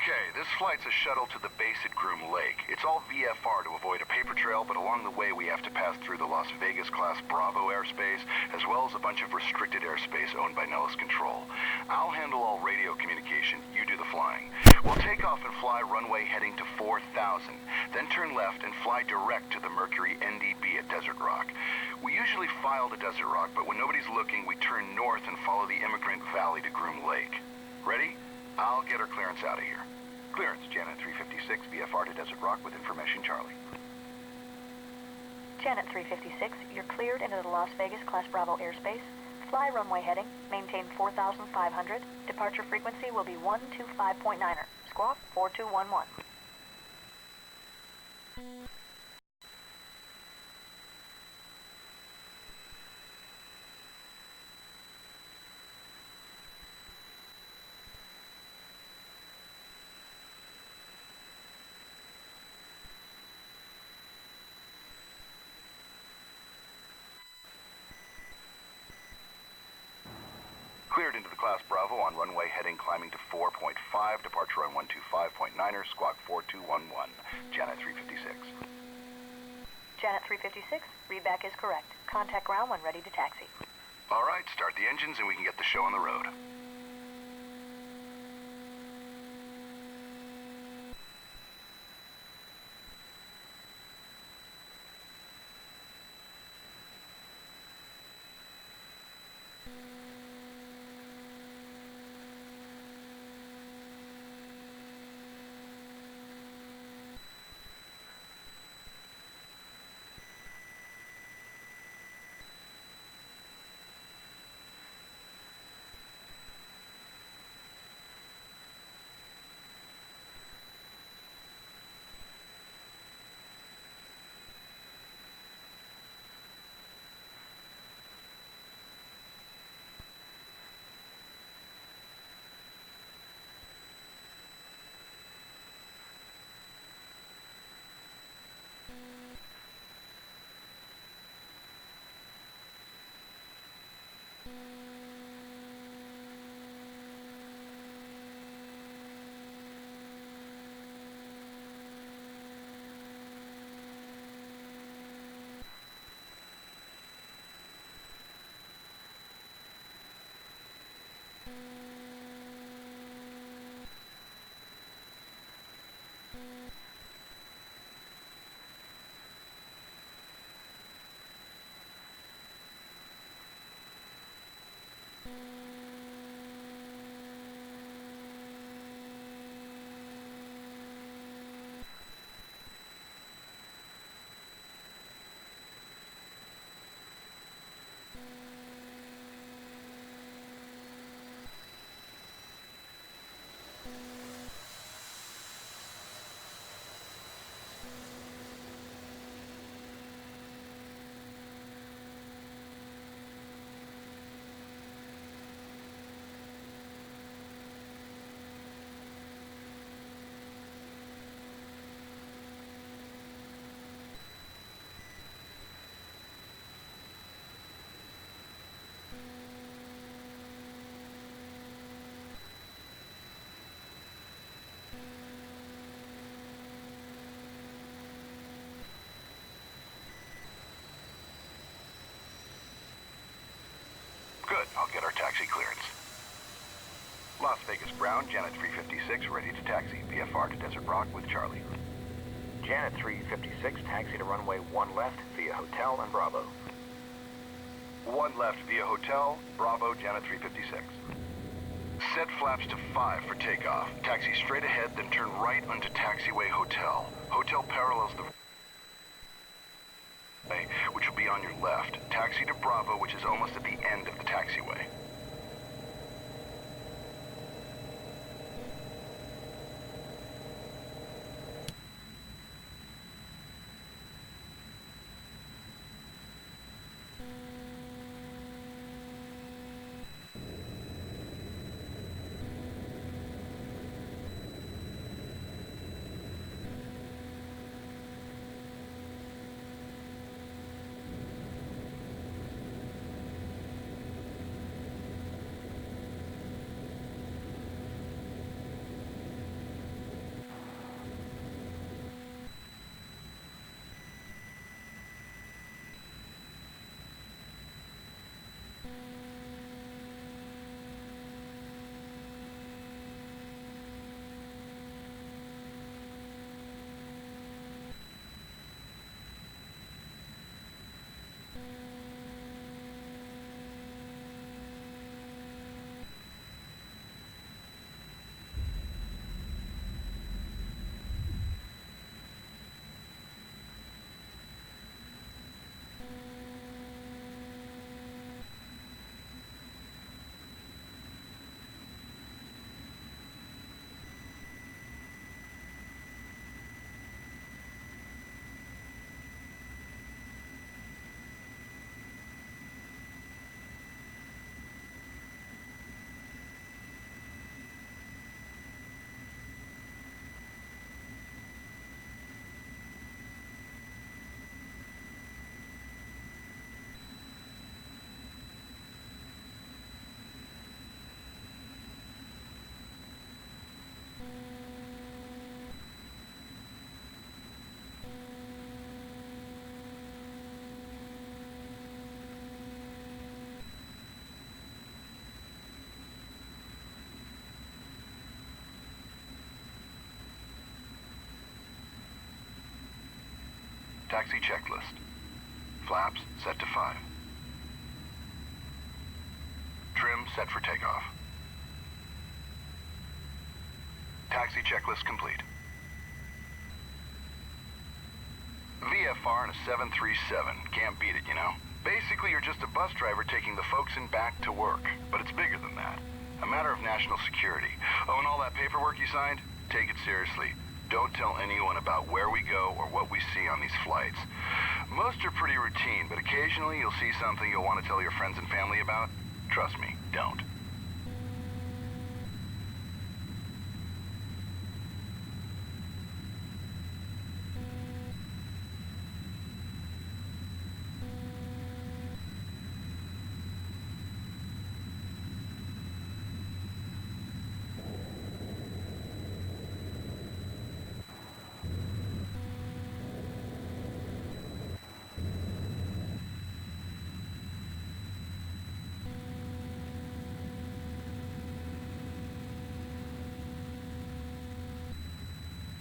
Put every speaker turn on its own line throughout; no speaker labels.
Okay, this flight's a shuttle to the base at Groom Lake. It's all VFR to avoid a paper trail, but along the way we have to pass through the Las Vegas class Bravo airspace, as well as a bunch of restricted airspace owned by Nellis Control. I'll handle all radio communication, you do the flying. We'll take off and fly runway heading to 4,000, then turn left and fly direct to the Mercury NDB at Desert Rock. We usually file to Desert Rock, but when nobody's looking, we turn north and follow the Immigrant Valley to Groom Lake. Ready? I'll get our clearance out of here. Clearance, Janet 356, VFR to Desert Rock with information, Charlie.
Janet 356, you're cleared into the Las Vegas Class Bravo airspace. Fly runway heading, maintain 4,500. Departure frequency will be 125.9er. Squawk 4211.
Cleared into the Class Bravo on runway heading climbing to 4.5, departure on 125.9er, squawk 4211, Janet 356.
Janet 356, readback is correct. Contact ground when ready to taxi.
All right, start the engines and we can get the show on the road. Good, I'll get our taxi clearance. Las Vegas Brown, Janet 356, ready to taxi. VFR to Desert Rock with Charlie.
Janet 356, taxi to runway 1 left via Hotel and Bravo.
1 left via Hotel, Bravo, Janet 356. Set flaps to 5 for takeoff. Taxi straight ahead, then turn right onto taxiway Hotel. Hotel parallels the which will be on your left. Taxi to Bravo, which is almost at the end of the taxiway. Taxi checklist. Flaps set to 5. Trim set for takeoff. Taxi checklist complete. VFR in a 737. Can't beat it, you know? Basically, you're just a bus driver taking the folks in back to work. But it's bigger than that. A matter of national security. Oh, and all that paperwork you signed? Take it seriously. Don't tell anyone about where we go or what we see on these flights. Most are pretty routine, but occasionally you'll see something you'll want to tell your friends and family about. Trust me, don't.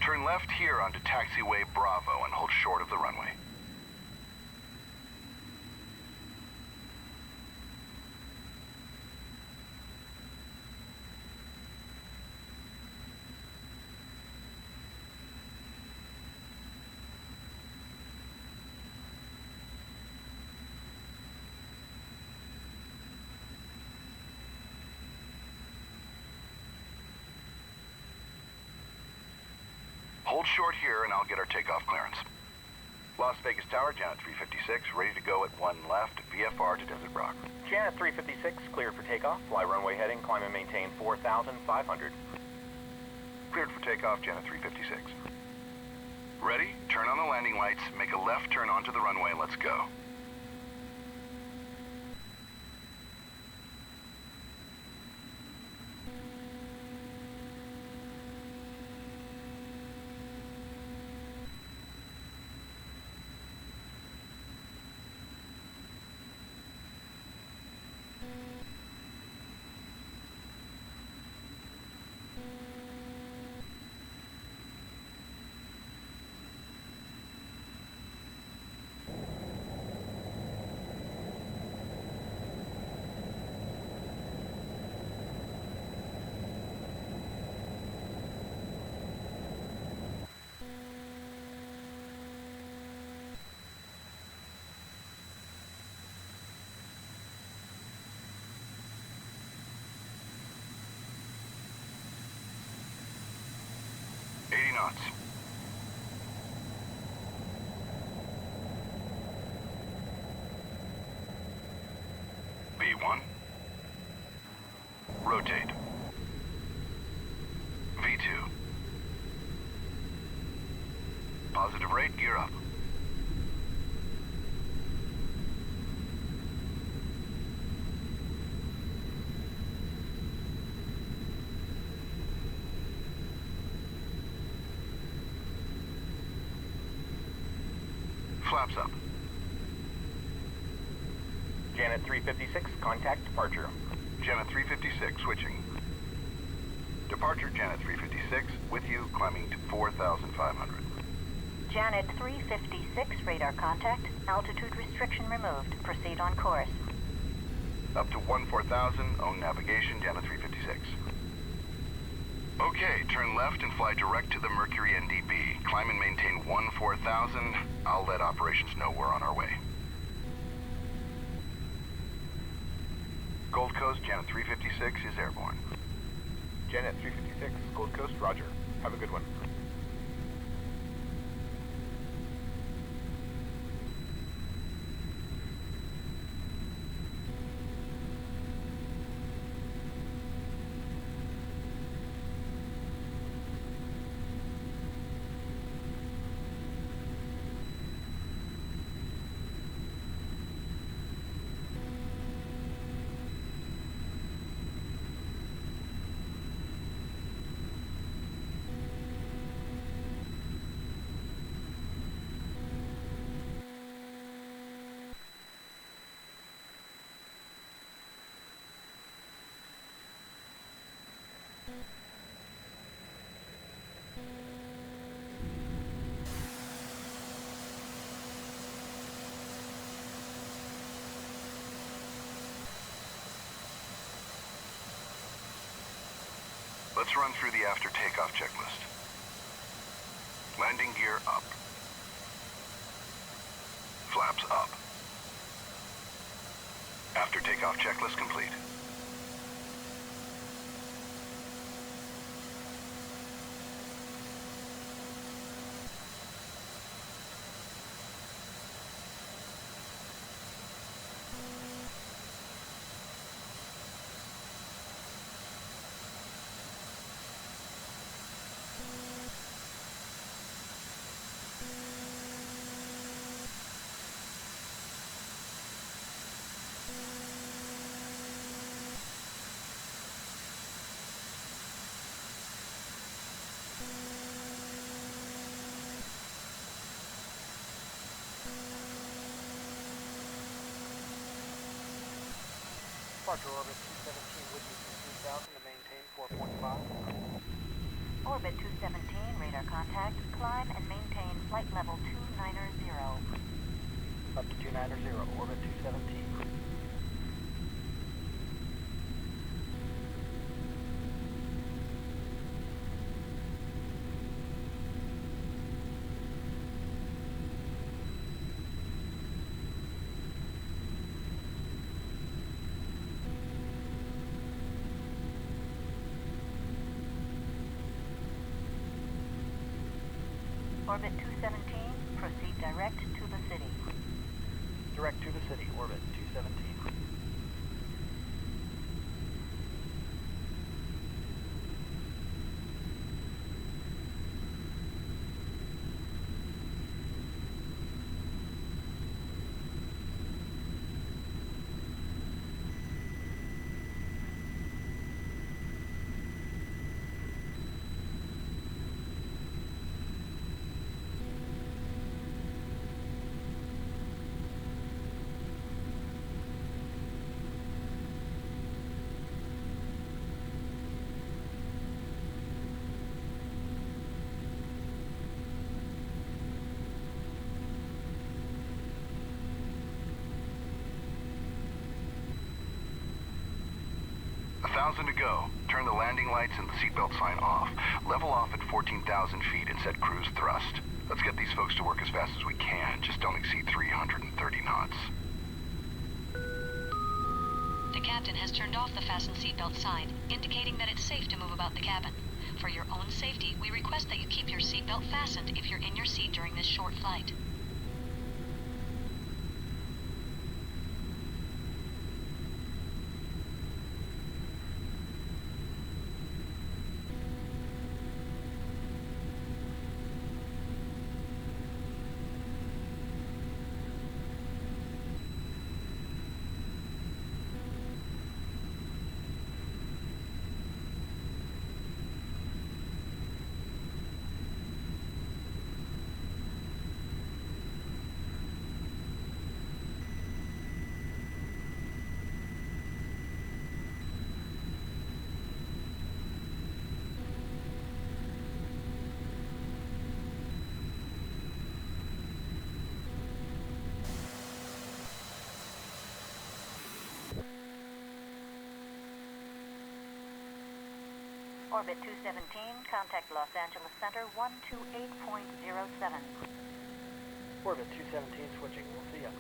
Turn left here onto taxiway Bravo and hold short of the runway. Hold short here and I'll get our takeoff clearance. Las Vegas Tower, Janet 356, ready to go at 1 left, VFR to Desert Rock.
Janet 356, cleared for takeoff. Fly runway heading, climb and maintain 4,500.
Cleared for takeoff, Janet 356. Ready? Turn on the landing lights, make a left turn onto the runway, let's go. Knots. B1. Rotate. V2. Positive rate, gear up. Flaps up.
Janet 356, contact departure.
Janet 356, switching. Departure, Janet 356, with you, climbing to 4,500.
Janet 356, radar contact. Altitude restriction removed. Proceed on course.
Up to 14,000, own navigation, Janet 356. Okay, turn left and fly direct to the Mercury NDB. Climb and maintain 14,000. I'll let operations know we're on our way. Gold Coast, Janet 356 is airborne.
Janet 356, Gold Coast, roger. Have a good one.
Let's run through the after takeoff checklist. Landing gear up. Flaps up. After takeoff checklist complete.
Departure orbit 217 would be 16,000 to maintain 4.5.
Orbit 217, radar contact. Climb and maintain flight level 290.
Up to 290, orbit 217.
Orbit 217, proceed direct to the city.
Direct to the city, orbit 217.
To go. Turn the landing lights and the seatbelt sign off. Level off at 14,000 feet and set cruise thrust. Let's get these folks to work as fast as we can. Just don't exceed 330 knots.
The captain has turned off the fasten seatbelt sign, indicating that it's safe to move about the cabin. For your own safety, we request that you keep your seatbelt fastened if you're in your seat during this short flight.
Orbit 217, contact Los Angeles Center 128.07.
Orbit 217 switching, we'll see ya.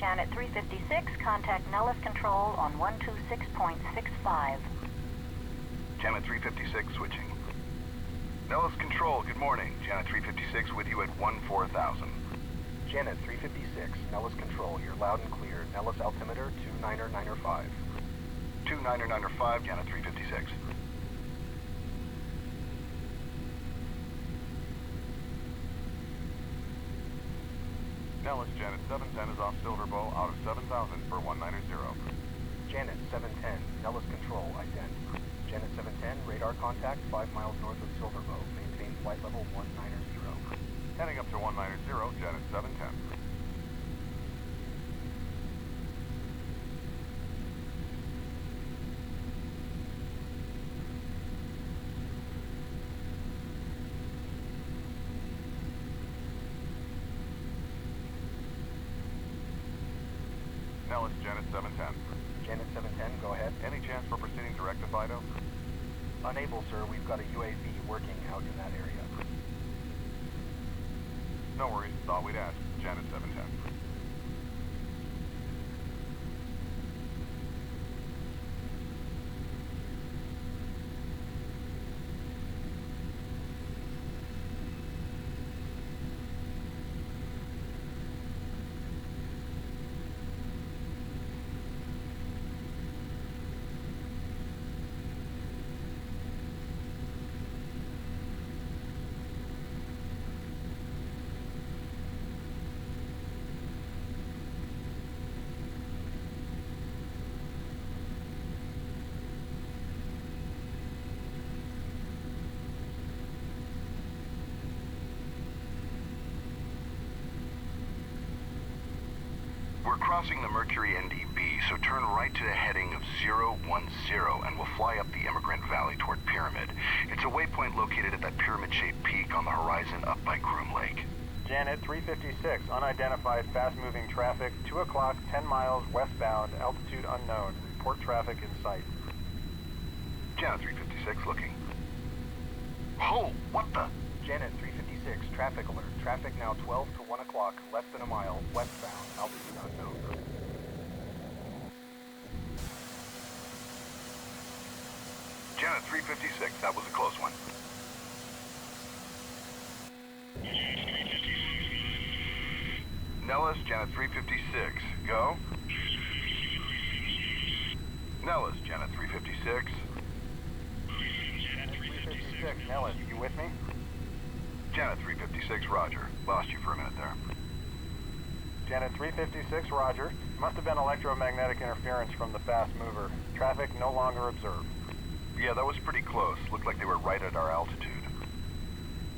Janet 356, contact Nellis Control on 126.65.
Janet 356 switching. Nellis Control, good morning. Janet 356 with you at 14,000.
Janet 356, Nellis Control, you're loud and clear. Nellis altimeter 29905.
29905, Janet 356.
Nellis, Janet 710 is off Silverbow out of 7,000 for 190.
Janet 710, Nellis Control, ident. Janet 710, radar contact 5 miles north of Silverbow. Maintain flight level 190.
Heading up to 190, Janet 710. Nellis, Janet 710.
Janet 710, go ahead.
Any chance for proceeding direct to Fido?
Unable, sir. We've got a UAV working out in that area.
No worries. Thought we'd ask. Janet 710.
We're crossing the Mercury NDB, so turn right to the heading of 010 and we'll fly up the Immigrant Valley toward Pyramid. It's a waypoint located at that pyramid-shaped peak on the horizon up by Groom Lake.
Janet 356, unidentified fast-moving traffic, 2 o'clock, 10 miles westbound, altitude unknown. Report traffic in sight.
Janet 356 looking. Oh, what the?
Janet 356, traffic alert. Traffic now 12 to 1 o'clock, less than a mile, westbound, altitude unknown.
Janet 356, that was a close one. Nellis, Janet 356, go. Nellis, Janet 356.
Janet 356, Nellis, you with me?
Janet 356, roger. Lost you for a minute there.
Janet 356, roger. Must have been electromagnetic interference from the fast mover. Traffic no longer observed.
Yeah, that was pretty close. Looked like they were right at our altitude.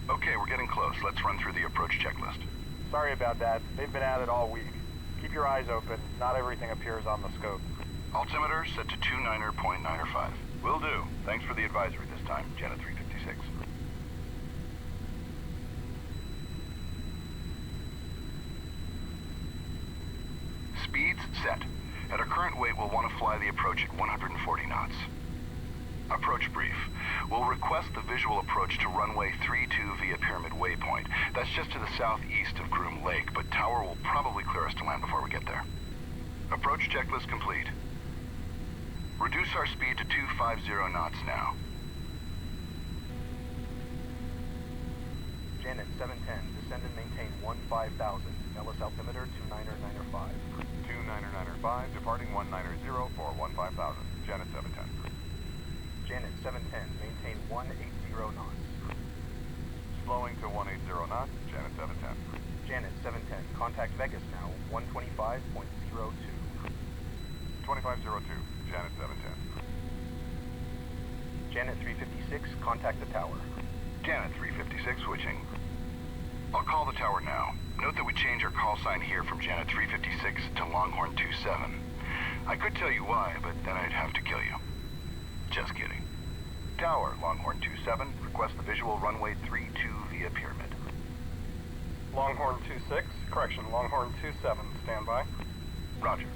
Okay, we're getting close. Let's run through the approach checklist.
Sorry about that. They've been at it all week. Keep your eyes open. Not everything appears on the scope.
Altimeter set to 29.95. Will do. Thanks for the advisory this time, Janet 356. Speeds set. At our current weight, we'll want to fly the approach at 140 knots. Approach brief. We'll request the visual approach to runway 32 via Pyramid Waypoint. That's just to the southeast of Groom Lake, but Tower will probably clear us to land before we get there. Approach checklist complete. Reduce our speed to 250 knots now.
Janet 710, descend and maintain 15,000. Nellis altimeter 29905.
29905, departing 190 for 15,000. Janet 710.
Janet 710, maintain 180 knots.
Slowing to 180 knots, Janet 710.
Janet 710, contact Vegas now, 125.02.
2502, Janet 710.
Janet 356, contact the tower.
Janet 356 switching. I'll call the tower now. Note that we change our call sign here from Janet 356 to Longhorn 27. I could tell you why, but then I'd have to kill you. Just kidding. Tower, Longhorn 27, request the visual runway 32 via Pyramid.
Longhorn 26, correction, Longhorn 27, stand by.
Roger.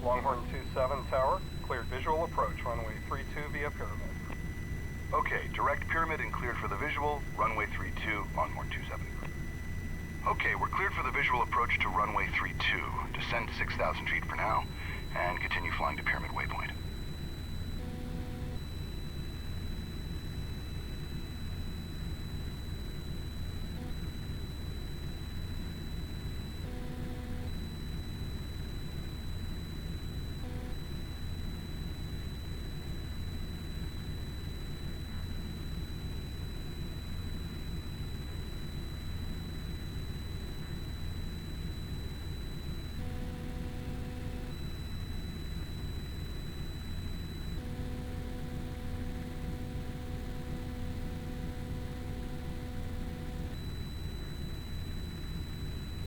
Longhorn 27, tower, cleared visual approach, runway 32 via Pyramid.
Okay, direct Pyramid and cleared for the visual, runway 32, Longhorn 27. Okay, we're cleared for the visual approach to runway 32. Descend 6,000 feet for now, and continue flying to Pyramid Waypoint.